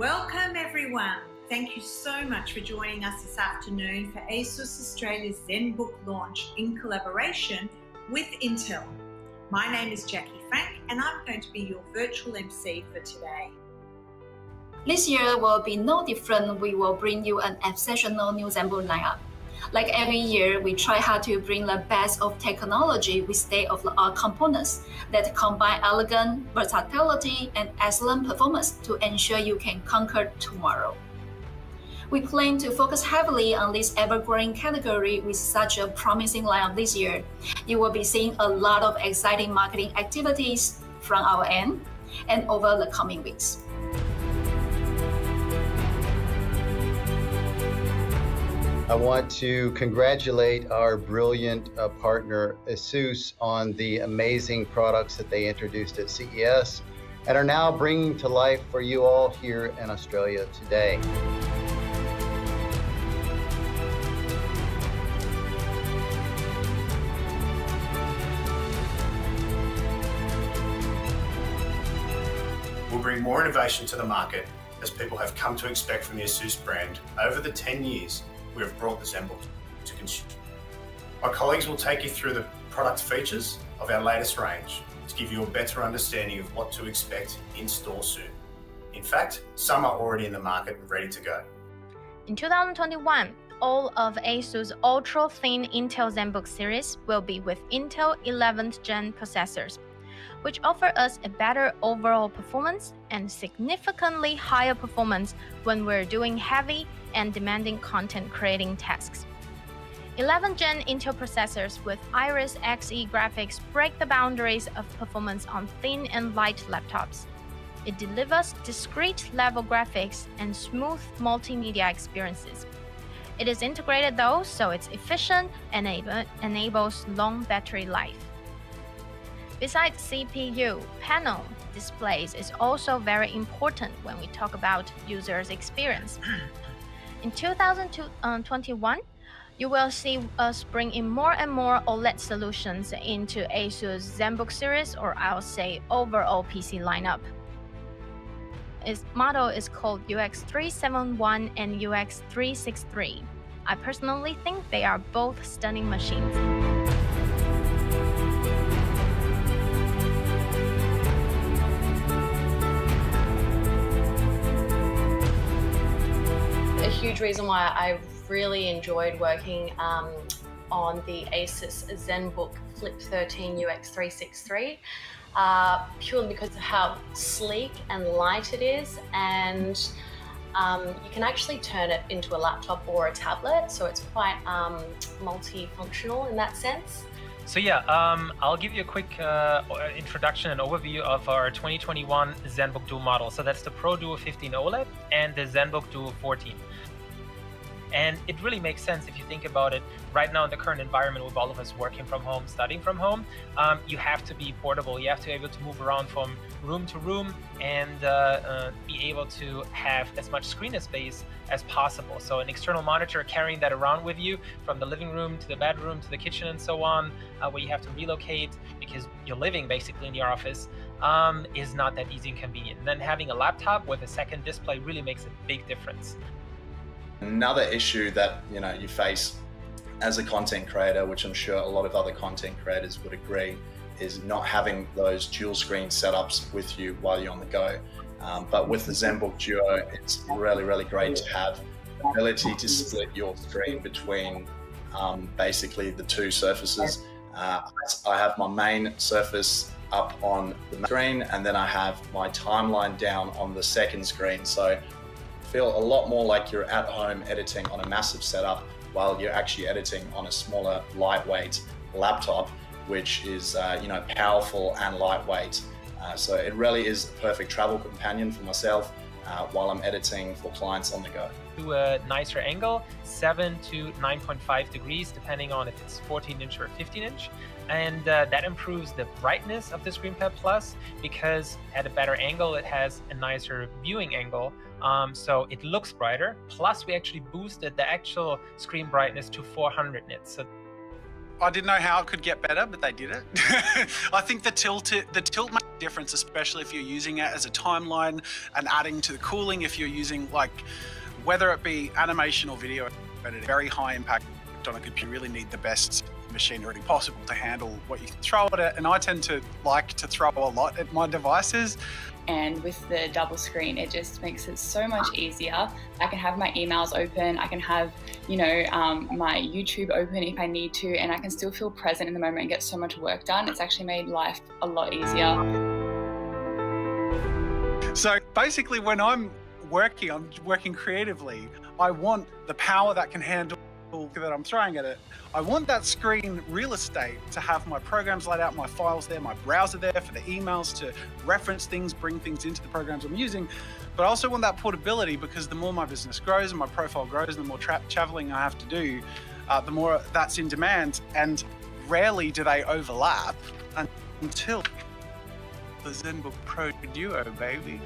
Welcome everyone. Thank you so much for joining us this afternoon for Asus Australia's ZenBook launch in collaboration with Intel. My name is Jackie Frank and I'm going to be your virtual MC for today. This year will be no different. We will bring you an exceptional new ZenBook lineup. Like every year, we try hard to bring the best of technology with state-of-the-art components that combine elegance, versatility, and excellent performance to ensure you can conquer tomorrow. We plan to focus heavily on this ever-growing category with such a promising lineup this year. You will be seeing a lot of exciting marketing activities from our end and over the coming weeks. I want to congratulate our brilliant partner Asus on the amazing products that they introduced at CES and are now bringing to life for you all here in Australia today. We'll bring more innovation to the market as people have come to expect from the Asus brand over the 10 years we have brought the ZenBook to consumers. My colleagues will take you through the product features of our latest range to give you a better understanding of what to expect in store soon. In fact, some are already in the market and ready to go. In 2021, all of Asus ultra-thin Intel ZenBook series will be with Intel 11th Gen processors, which offer us a better overall performance and significantly higher performance when we're doing heavy and demanding content creating tasks. 11th Gen Intel processors with Iris Xe graphics break the boundaries of performance on thin and light laptops. It delivers discrete level graphics and smooth multimedia experiences. It is integrated though, so it's efficient and enables long battery life. Besides CPU, panel displays is also very important when we talk about users' experience. In 2021, you will see us bring in more and more OLED solutions into Asus ZenBook series, or I'll say overall PC lineup. Its model is called UX371 and UX363. I personally think they are both stunning machines. A huge reason why I really enjoyed working on the Asus ZenBook Flip 13 UX363 purely because of how sleek and light it is, and you can actually turn it into a laptop or a tablet, so it's quite multifunctional in that sense. So yeah, I'll give you a quick introduction and overview of our 2021 ZenBook Duo model. So that's the Pro Duo 15 OLED and the ZenBook Duo 14. And it really makes sense if you think about it. Right now in the current environment with all of us working from home, studying from home, you have to be portable. You have to be able to move around from room to room and be able to have as much screen space as possible. So an external monitor, carrying that around with you from the living room to the bedroom to the kitchen and so on, where you have to relocate because you're living basically in your office, is not that easy and convenient. And then having a laptop with a second display really makes a big difference. Another issue that you face as a content creator, which I'm sure a lot of other content creators would agree, is not having those dual screen setups with you while you're on the go. But with the ZenBook Duo, it's really, really great to have the ability to split your screen between basically the two surfaces. I have my main surface up on the screen, and then I have my timeline down on the second screen. So feel a lot more like you're at home editing on a massive setup while you're actually editing on a smaller, lightweight laptop, which is powerful and lightweight. So it really is a perfect travel companion for myself while I'm editing for clients on the go. To a nicer angle, 7 to 9.5 degrees, depending on if it's 14-inch or 15-inch. And that improves the brightness of the ScreenPad Plus because at a better angle, it has a nicer viewing angle. So it looks brighter. Plus, we actually boosted the actual screen brightness to 400 nits. So I didn't know how it could get better, but they did it. I think the tilt makes a difference, especially if you're using it as a timeline and adding to the cooling. If you're using, like, whether it be animation or video editing, very high impact on a computer, you really need the best machinery possible to handle what you can throw at it. And I tend to like to throw a lot at my devices. And with the double screen, it just makes it so much easier. I can have my emails open, I can have, you know, my YouTube open if I need to, and I can still feel present in the moment and get so much work done. It's actually made life a lot easier. So basically, when I'm working creatively, I want the power that can handle that I'm throwing at it. I want that screen real estate to have my programs laid out, my files there, my browser there for the emails to reference things, bring things into the programs I'm using. But I also want that portability, because the more my business grows and my profile grows and the more traveling I have to do, the more that's in demand. And rarely do they overlap until the ZenBook Pro Duo, baby.